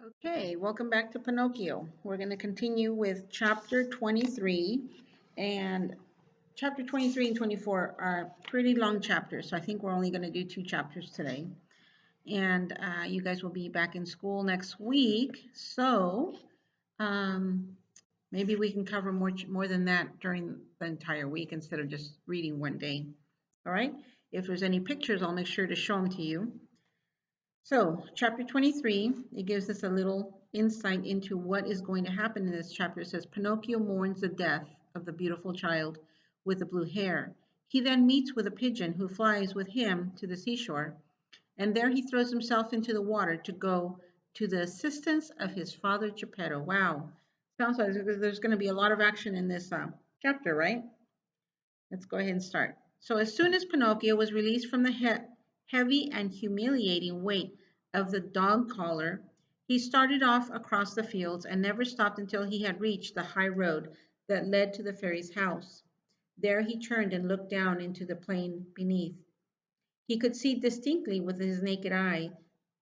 Okay, welcome back to Pinocchio. We're going to continue with chapter 23. And chapter 23 and 24 are pretty long chapters, so I think we're only going to do two chapters today. And you guys will be back in school next week, so um, maybe we can cover more than that during the entire week instead of just reading one day. All right? If there's any pictures, I'll make sure to show them to you. So, chapter 23, it gives us a little insight into what is going to happen in this chapter. It says, Pinocchio mourns the death of the beautiful child with the blue hair. He then meets with a pigeon who flies with him to the seashore, and there he throws himself into the water to go to the assistance of his father Geppetto. Wow. Sounds like there's going to be a lot of action in this chapter, right? Let's go ahead and start. So as soon as Pinocchio was released from the heavy and humiliating weight of the dog collar, he started off across the fields and never stopped until he had reached the high road that led to the fairy's house. There he turned and looked down into the plain beneath. He could see distinctly with his naked eye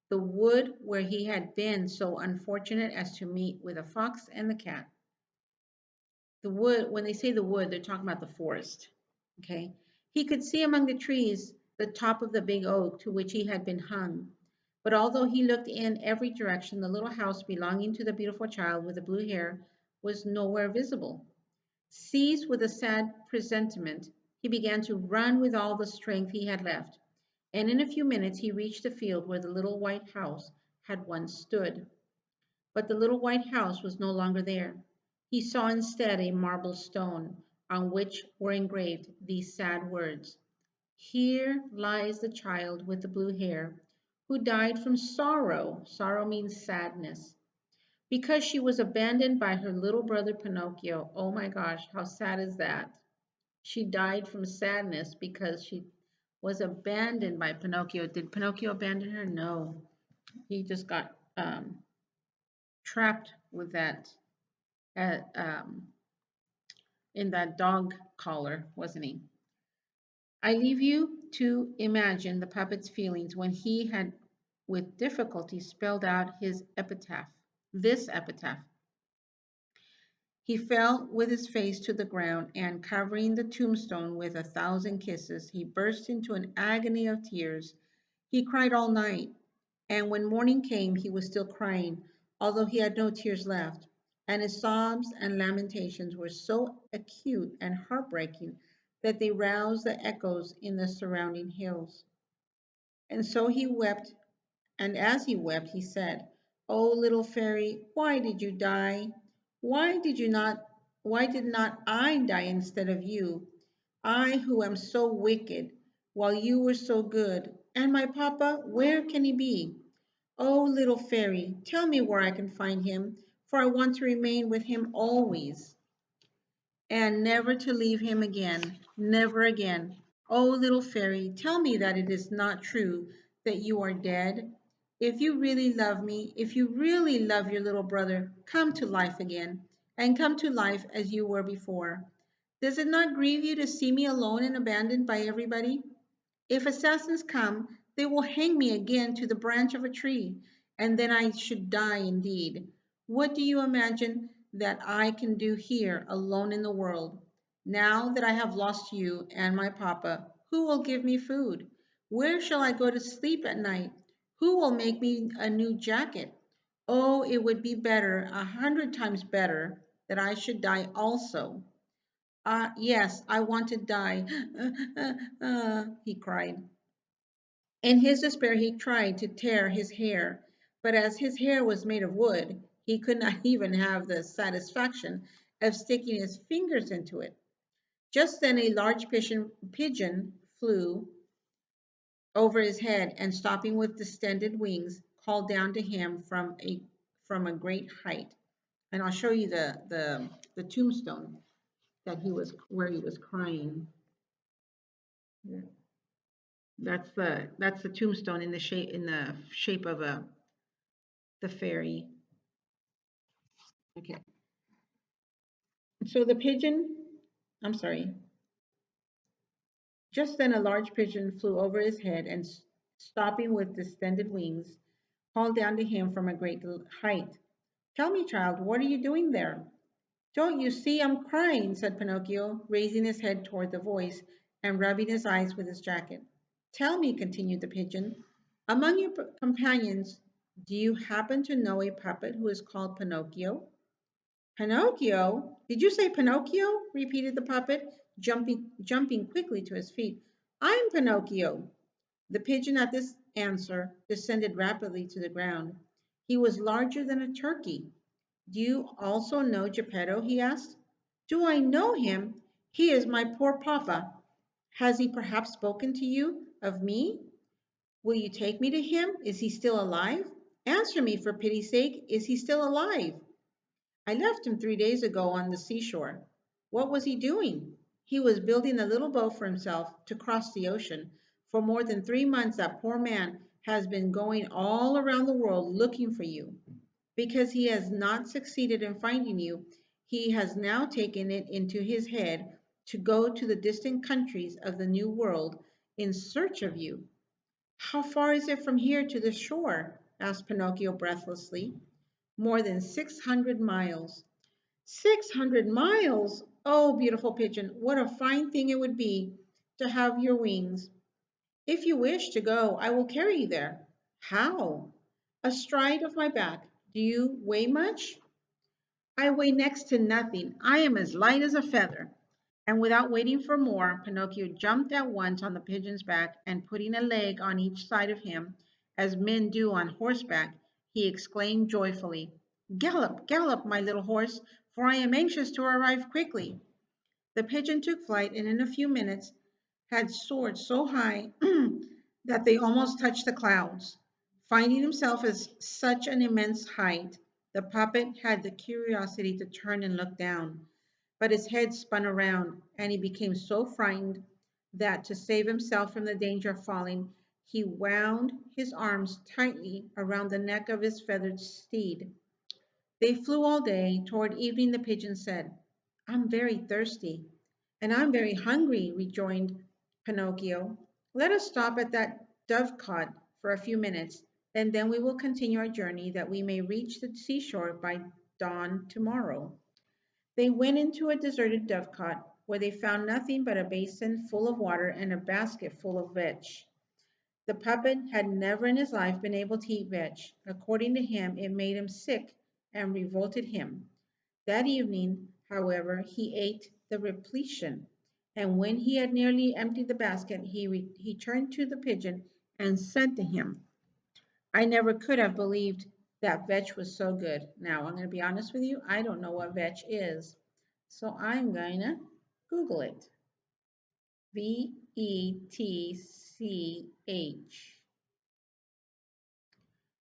the wood where he had been so unfortunate as to meet with a fox and the cat. The wood, when they say the wood, they're talking about the forest. Okay. He could see among the trees the top of the big oak to which he had been hung. But although he looked in every direction, the little house belonging to the beautiful child with the blue hair was nowhere visible. Seized with a sad presentiment, he began to run with all the strength he had left, and in a few minutes he reached the field where the little white house had once stood. But the little white house was no longer there. He saw instead a marble stone on which were engraved these sad words: Here lies the child with the blue hair, who died from sorrow. Sorrow means sadness. Because she was abandoned by her little brother Pinocchio. Oh my gosh, how sad is that? She died from sadness because she was abandoned by Pinocchio. Did Pinocchio abandon her? No. He just got trapped with that at, in that dog collar, wasn't he? I leave you to imagine the puppet's feelings when he had with difficulty spelled out his epitaph, this epitaph. He fell with his face to the ground, and covering the tombstone with 1,000 kisses, he burst into an agony of tears. He cried all night, and when morning came he was still crying, although he had no tears left, and his sobs and lamentations were so acute and heartbreaking that they roused the echoes in the surrounding hills. And so he wept, and as he wept, he said, "Oh, little fairy, why did you die? Why did you not, why did not I die instead of you? I who am so wicked, while you were so good. And my papa, where can he be? Oh, little fairy, tell me where I can find him, for I want to remain with him always and never to leave him again, never again. Oh, little fairy, tell me that it is not true that you are dead. If you really love me, if you really love your little brother, come to life again, and come to life as you were before. Does it not grieve you to see me alone and abandoned by everybody? If assassins come, they will hang me again to the branch of a tree, and then I should die indeed. What do you imagine that I can do here alone in the world? Now that I have lost you and my papa, who will give me food? Where shall I go to sleep at night? Who will make me a new jacket? Oh, it would be better, 100 times better, that I should die also. Yes, I want to die, he cried. In his despair, he tried to tear his hair, but as his hair was made of wood, he could not even have the satisfaction of sticking his fingers into it. Just then, a large pigeon flew over his head and, stopping with distended wings, called down to him from a great height. And I'll show you the tombstone that he was where he was crying. That's the tombstone in the shape of a the fairy. Okay. So the pigeon, I'm sorry. Just then a large pigeon flew over his head and stopping with distended wings, called down to him from a great height. Tell me, child, what are you doing there? Don't you see I'm crying? Said Pinocchio, raising his head toward the voice and rubbing his eyes with his jacket. Tell me, continued the pigeon, among your companions, do you happen to know a puppet who is called Pinocchio? Pinocchio? Did you say Pinocchio? Repeated the puppet, jumping quickly to his feet. I'm Pinocchio. The pigeon at this answer descended rapidly to the ground. He was larger than a turkey. Do you also know Geppetto? He asked. Do I know him? He is my poor papa. Has he perhaps spoken to you of me? Will you take me to him? Is he still alive? Answer me, for pity's sake. Is he still alive? I left him 3 days ago on the seashore. What was he doing? He was building a little boat for himself to cross the ocean. For more than 3 months, that poor man has been going all around the world looking for you. Because he has not succeeded in finding you, he has now taken it into his head to go to the distant countries of the New World in search of you. How far is it from here to the shore? Asked Pinocchio breathlessly. More than 600 miles. 600 miles! Oh, beautiful pigeon, what a fine thing it would be to have your wings. If you wish to go, I will carry you there. How? Astride of my back. Do you weigh much? I weigh next to nothing. I am as light as a feather. And without waiting for more, Pinocchio jumped at once on the pigeon's back, and putting a leg on each side of him, as men do on horseback, he exclaimed joyfully, Gallop, gallop, my little horse, for I am anxious to arrive quickly. The pigeon took flight, and in a few minutes had soared so high that they almost touched the clouds. Finding himself at such an immense height, the puppet had the curiosity to turn and look down, but his head spun around, and he became so frightened that, to save himself from the danger of falling, he wound his arms tightly around the neck of his feathered steed. They flew all day. Toward evening, the pigeon said, I'm very thirsty. And I'm very hungry, rejoined Pinocchio. Let us stop at that dovecot for a few minutes, and then we will continue our journey that we may reach the seashore by dawn tomorrow. They went into a deserted dovecot where they found nothing but a basin full of water and a basket full of vetch. The puppet had never in his life been able to eat vetch. According to him, it made him sick and revolted him. That evening, however, he ate the repletion, and when he had nearly emptied the basket, he turned to the pigeon and said to him, I never could have believed that vetch was so good. Now, I'm going to be honest with you, I don't know what vetch is, so I'm going to Google it. Vetch.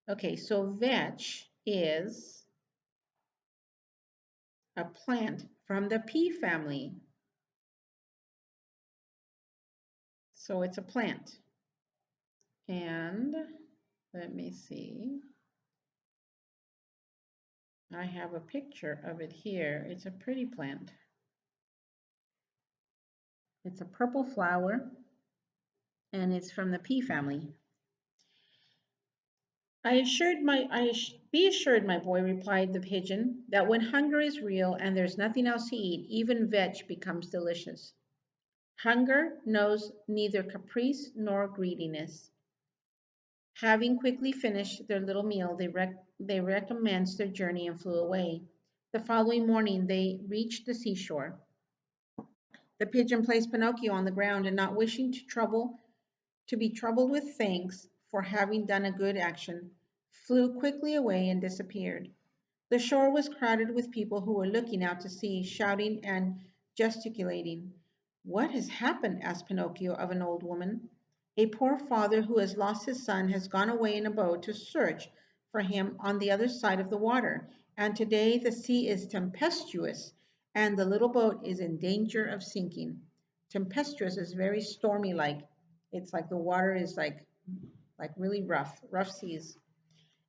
Okay, so vetch is a plant from the pea family. So it's a plant. And let me see. I have a picture of it here. It's a pretty plant. It's a purple flower and it's from the pea family. Be assured, my boy, replied the pigeon, that when hunger is real and there's nothing else to eat, even vetch becomes delicious. Hunger knows neither caprice nor greediness. Having quickly finished their little meal, they recommenced their journey and flew away. The following morning they reached the seashore. The pigeon placed Pinocchio on the ground, and not wishing to be troubled with thanks for having done a good action, flew quickly away and disappeared. The shore was crowded with people who were looking out to sea, shouting and gesticulating. What has happened? Asked Pinocchio of an old woman. A poor father who has lost his son has gone away in a boat to search for him on the other side of the water, and today the sea is tempestuous, and the little boat is in danger of sinking. Tempestuous is very stormy like. It's like the water is like really rough seas.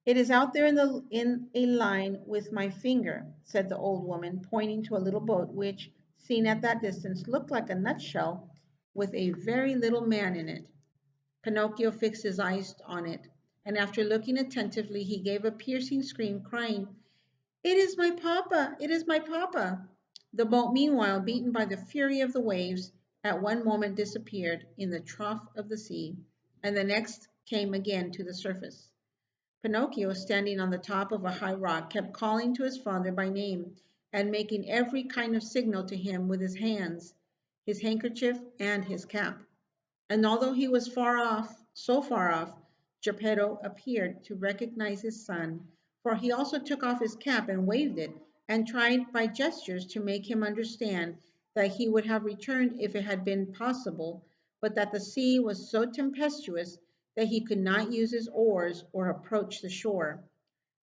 It is out there in a line with my finger, said the old woman, pointing to a little boat which, seen at that distance, looked like a nutshell with a very little man in it. Pinocchio fixed his eyes on it. and after looking attentively, he gave a piercing scream, crying, "It is my papa! It is my papa!" The boat, meanwhile, beaten by the fury of the waves, at one moment disappeared in the trough of the sea, and the next came again to the surface. Pinocchio, standing on the top of a high rock, kept calling to his father by name and making every kind of signal to him with his hands, his handkerchief, and his cap. And although he was far off, so far off, Geppetto appeared to recognize his son, for he also took off his cap and waved it, and tried by gestures to make him understand that he would have returned if it had been possible, but that the sea was so tempestuous that he could not use his oars or approach the shore.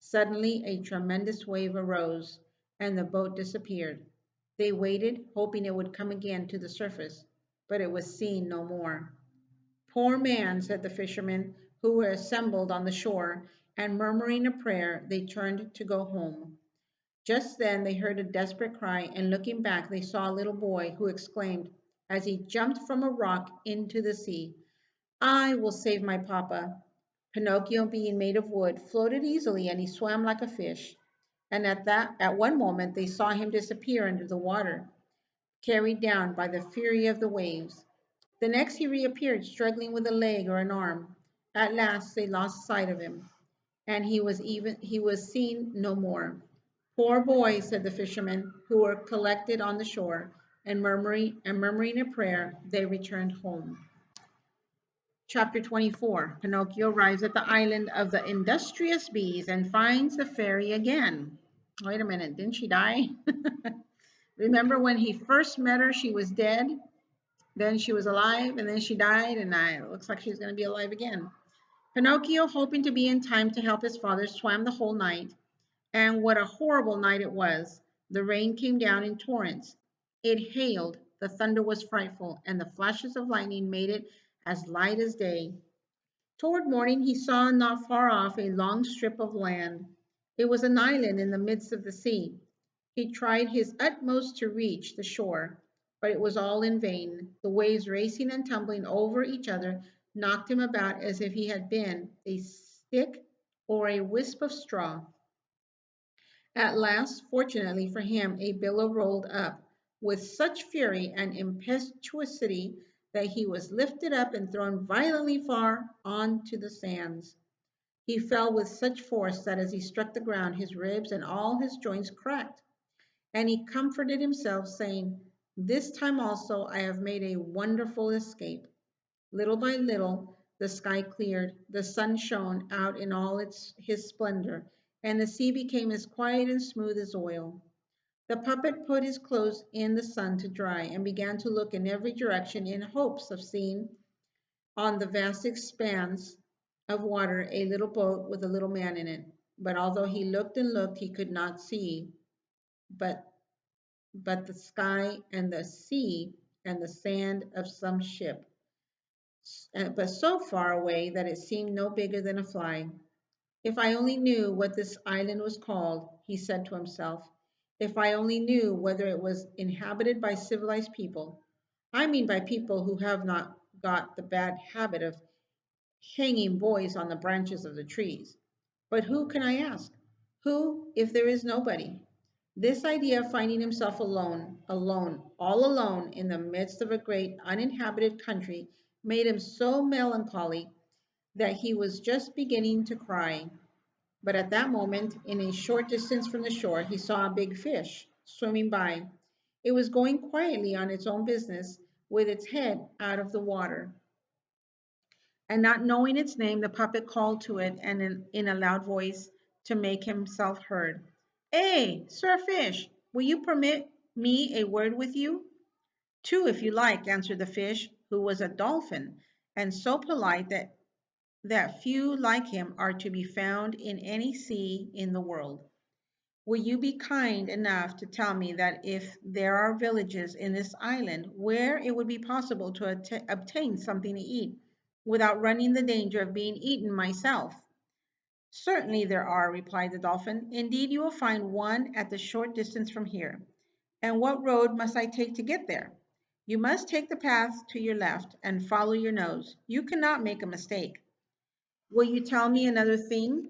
Suddenly a tremendous wave arose, and the boat disappeared. They waited, hoping it would come again to the surface, but it was seen no more. "Poor man," said the fishermen, who were assembled on the shore, and murmuring a prayer, they turned to go home. Just then they heard a desperate cry, and looking back, they saw a little boy who exclaimed, as he jumped from a rock into the sea, "I will save my papa." Pinocchio, being made of wood, floated easily, and he swam like a fish. And at one moment, they saw him disappear under the water, carried down by the fury of the waves. The next he reappeared, struggling with a leg or an arm. At last they lost sight of him, and he was seen no more. "Poor boy," said the fishermen, who were collected on the shore, and murmuring a prayer, they returned home. Chapter 24. Pinocchio arrives at the island of the industrious bees and finds the fairy again. Wait a minute, didn't she die? Remember when he first met her, she was dead, then she was alive, and then she died, and it looks like she's going to be alive again. Pinocchio, hoping to be in time to help his father, swam the whole night. And what a horrible night it was! The rain came down in torrents. It hailed, the thunder was frightful, and the flashes of lightning made it as light as day. Toward morning he saw not far off a long strip of land. It was an island in the midst of the sea. He tried his utmost to reach the shore, but it was all in vain. The waves, racing and tumbling over each other, knocked him about as if he had been a stick or a wisp of straw. At last, fortunately for him, a billow rolled up with such fury and impetuosity that he was lifted up and thrown violently far on to the sands. He fell with such force that as he struck the ground, his ribs and all his joints cracked. And he comforted himself, saying, "This time also I have made a wonderful escape." Little by little, the sky cleared, the sun shone out in all his splendor, and the sea became as quiet and smooth as oil. The puppet put his clothes in the sun to dry and began to look in every direction in hopes of seeing on the vast expanse of water a little boat with a little man in it. But although he looked and looked, he could not see but the sky and the sea and the sand of some ship, but so far away that it seemed no bigger than a fly. "If I only knew what this island was called," he said to himself. "If I only knew whether it was inhabited by civilized people. I mean by people who have not got the bad habit of hanging boys on the branches of the trees. But who can I ask? Who, if there is nobody?" This idea of finding himself alone, all alone in the midst of a great uninhabited country made him so melancholy that he was just beginning to cry. But at that moment, in a short distance from the shore, he saw a big fish swimming by. It was going quietly on its own business with its head out of the water. And not knowing its name, the puppet called to it and in a loud voice to make himself heard. "Eh, Sir Fish, will you permit me a word with you?" "Two, if you like," answered the fish, who was a dolphin, and so polite that few like him are to be found in any sea in the world. "Will you be kind enough to tell me that if there are villages in this island where it would be possible to obtain something to eat without running the danger of being eaten myself?" "Certainly there are," replied the dolphin. "Indeed, you will find one at the short distance from here." "And what road must I take to get there?" "You must take the path to your left and follow your nose. You cannot make a mistake." Will you tell me another thing?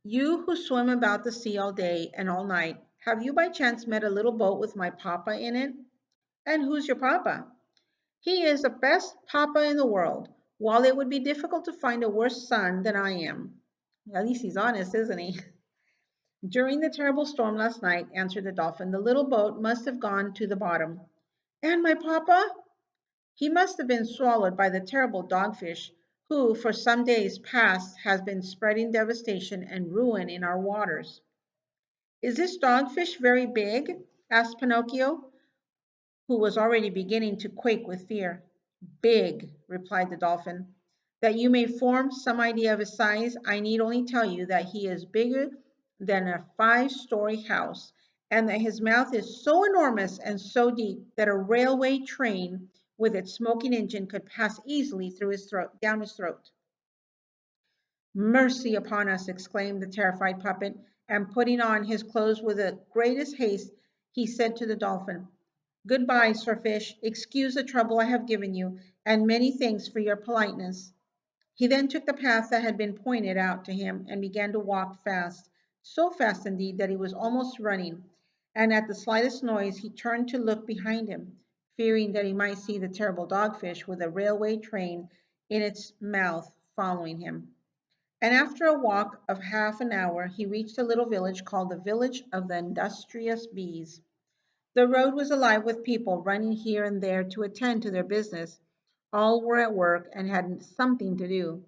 You who swim about the sea all day and all night, have you by chance met a little boat with my papa in it? And who's your papa? He is the best papa in the world, while it would be difficult to find a worse son than I am. At least he's honest, isn't he? During the terrible storm last night, answered the dolphin, the little boat must have gone to the bottom. And my papa? He must have been swallowed by the terrible dogfish, who for some days past has been spreading devastation and ruin in our waters. Is this dogfish very big? Asked Pinocchio, who was already beginning to quake with fear. Big, replied the dolphin. That you may form some idea of his size, I need only tell you that he is bigger than a five-story house, and that his mouth is so enormous and so deep that a railway train with its smoking engine could pass easily through his throat, down his throat. Mercy upon us, exclaimed the terrified puppet, and putting on his clothes with the greatest haste, he said to the dolphin, Goodbye, Sir Fish. Excuse the trouble I have given you, and many thanks for your politeness. He then took the path that had been pointed out to him and began to walk fast, so fast indeed that he was almost running, and at the slightest noise he turned to look behind him, fearing that he might see the terrible dogfish with a railway train in its mouth following him. And after a walk of half an hour he reached a little village called the Village of the Industrious Bees. The road was alive with people running here and there to attend to their business. All were at work and had something to do.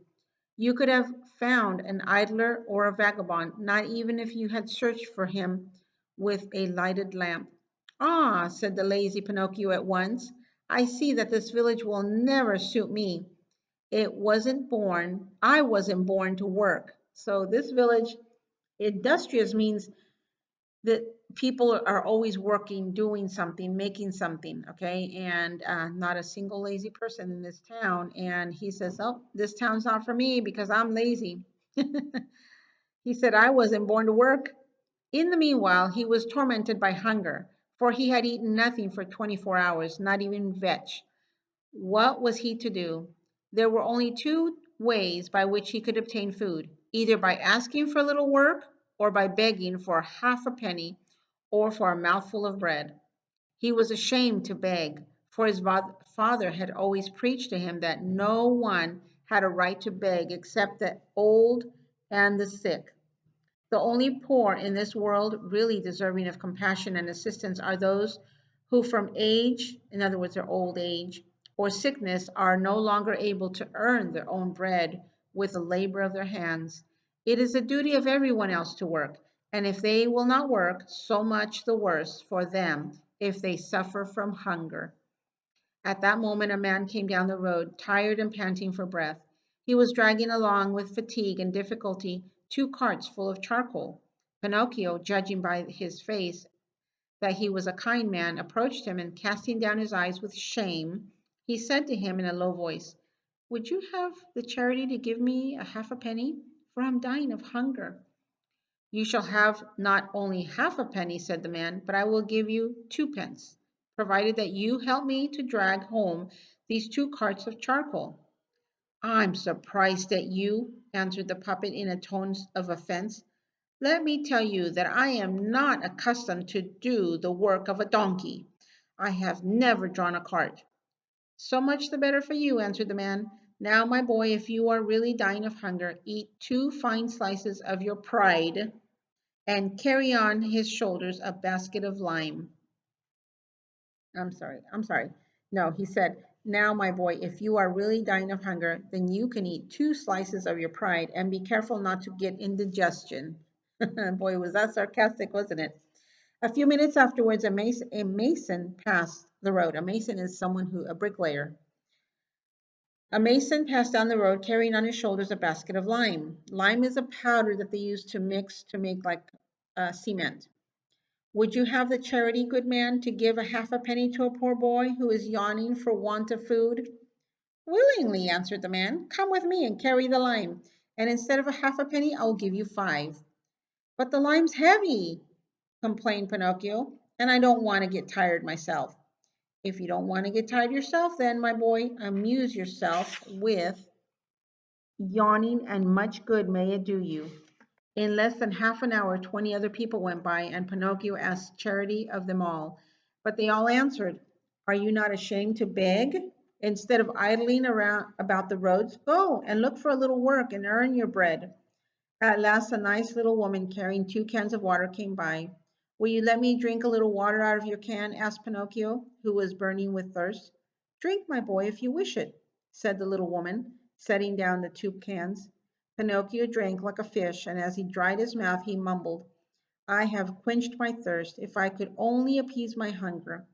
You could have found an idler or a vagabond, not even if you had searched for him with a lighted lamp. Ah, said the lazy Pinocchio at once, I see that this village will never suit me. I wasn't born to work. So this village, industrious means that people are always working, doing something, making something, okay? And not a single lazy person in this town. And he says, oh, this town's not for me because I'm lazy. He said, I wasn't born to work. In the meanwhile, he was tormented by hunger, for he had eaten nothing for 24 hours, not even vetch. What was he to do? There were only two ways by which he could obtain food, either by asking for a little work or by begging for half a penny or for a mouthful of bread. He was ashamed to beg, for his father had always preached to him that no one had a right to beg except the old and the sick. The only poor in this world really deserving of compassion and assistance are those who from age, in other words, their old age, or sickness are no longer able to earn their own bread with the labor of their hands. It is the duty of everyone else to work, and if they will not work, so much the worse for them if they suffer from hunger. At that moment a man came down the road, tired and panting for breath. He was dragging along with fatigue and difficulty two carts full of charcoal. Pinocchio, judging by his face that he was a kind man, approached him and casting down his eyes with shame, he said to him in a low voice, Would you have the charity to give me a half a penny? For I'm dying of hunger. You shall have not only half a penny, said the man, but I will give you 2 pence, provided that you help me to drag home these two carts of charcoal. I'm surprised at you, answered the puppet in a tone of offense. Let me tell you that I am not accustomed to do the work of a donkey. I have never drawn a cart. So much the better for you, answered the man. Now, my boy, if you are really dying of hunger, eat two fine slices of your pride and carry on his shoulders a basket of lime. I'm sorry. No, he said, now, my boy, if you are really dying of hunger, then you can eat two slices of your pride and be careful not to get indigestion. Boy, was that sarcastic, wasn't it? A few minutes afterwards, a mason passed the road. A mason is a bricklayer. A mason passed down the road carrying on his shoulders a basket of lime. Lime is a powder that they use to mix to make like cement. Would you have the charity, good man, to give a half a penny to a poor boy who is yawning for want of food? Willingly, answered the man. Come with me and carry the lime, and instead of a half a penny, I will give you 5. But the lime's heavy, complained Pinocchio, and I don't want to get tired myself. If you don't want to get tired yourself, then, my boy, amuse yourself with yawning, and much good may it do you. In less than half an hour, 20 other people went by, and Pinocchio asked charity of them all. But they all answered, "Are you not ashamed to beg? Instead of idling around about the roads, go and look for a little work and earn your bread." At last, a nice little woman carrying 2 cans of water came by. "Will you let me drink a little water out of your can?" asked Pinocchio, who was burning with thirst. "Drink, my boy, if you wish it," said the little woman, setting down the 2 cans. Pinocchio drank like a fish, and as he dried his mouth, he mumbled, "I have quenched my thirst. If I could only appease my hunger."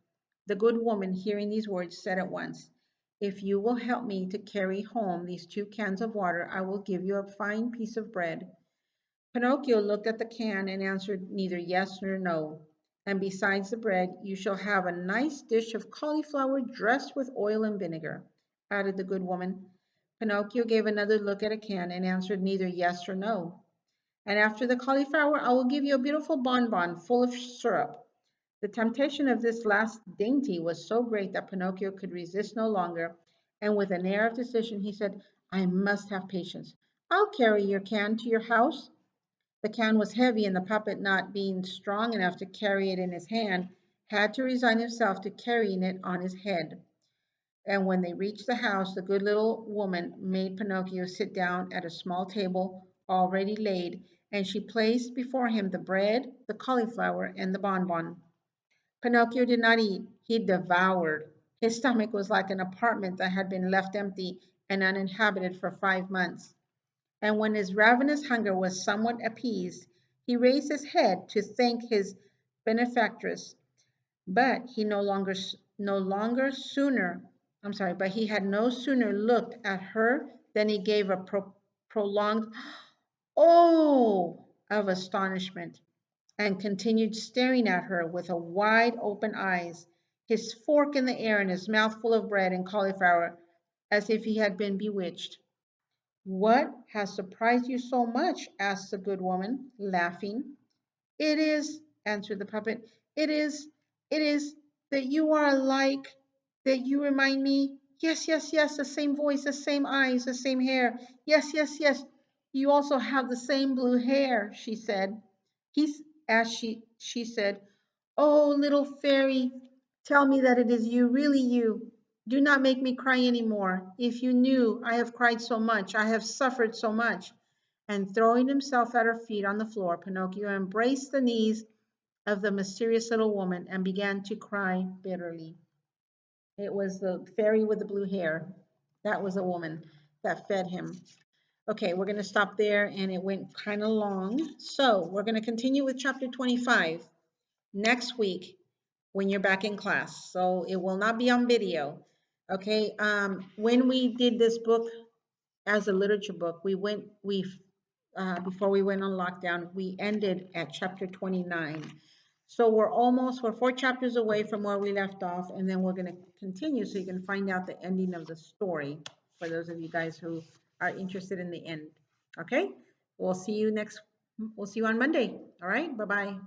The good woman, hearing these words, said at once, "If you will help me to carry home these 2 cans of water, I will give you a fine piece of bread." Pinocchio looked at the can and answered neither yes nor no. "And besides the bread, you shall have a nice dish of cauliflower dressed with oil and vinegar," added the good woman. Pinocchio gave another look at a can and answered neither yes or no. "And after the cauliflower, I will give you a beautiful bonbon full of syrup." The temptation of this last dainty was so great that Pinocchio could resist no longer, and with an air of decision he said, "I must have patience. I'll carry your can to your house." The can was heavy, and the puppet, not being strong enough to carry it in his hand, had to resign himself to carrying it on his head. And when they reached the house, the good little woman made Pinocchio sit down at a small table already laid, and she placed before him the bread, the cauliflower, and the bonbon. Pinocchio did not eat, he devoured. His stomach was like an apartment that had been left empty and uninhabited for 5 months. And when his ravenous hunger was somewhat appeased, he raised his head to thank his benefactress. But he no longer sooner, I'm sorry, but he had no sooner looked at her than he gave a prolonged "Oh!" of astonishment, and continued staring at her with a wide open eyes, his fork in the air and his mouth full of bread and cauliflower, as if he had been bewitched. "What has surprised you so much?" asked the good woman, laughing. "It is," answered the puppet, "it is that you are alike, that you remind me, yes, yes, yes, the same voice, the same eyes, the same hair. Yes, yes, yes, you also have the same blue hair," she said. He's, as she said, "Oh, little fairy, tell me that it is you, really you. Do not make me cry any more. If you knew, I have cried so much, I have suffered so much." And throwing himself at her feet on the floor, Pinocchio embraced the knees of the mysterious little woman and began to cry bitterly. It was the fairy with the blue hair. That was a woman that fed him. Okay, we're going to stop there, and it went kind of long. So we're going to continue with chapter 25 next week when you're back in class. So it will not be on video. Okay, when we did this book as a literature book, we before we went on lockdown, we ended at chapter 29. So we're 4 chapters away from where we left off, and then we're going to continue so you can find out the ending of the story for those of you guys who are interested in the end. Okay, we'll see you on Monday. All right, bye bye.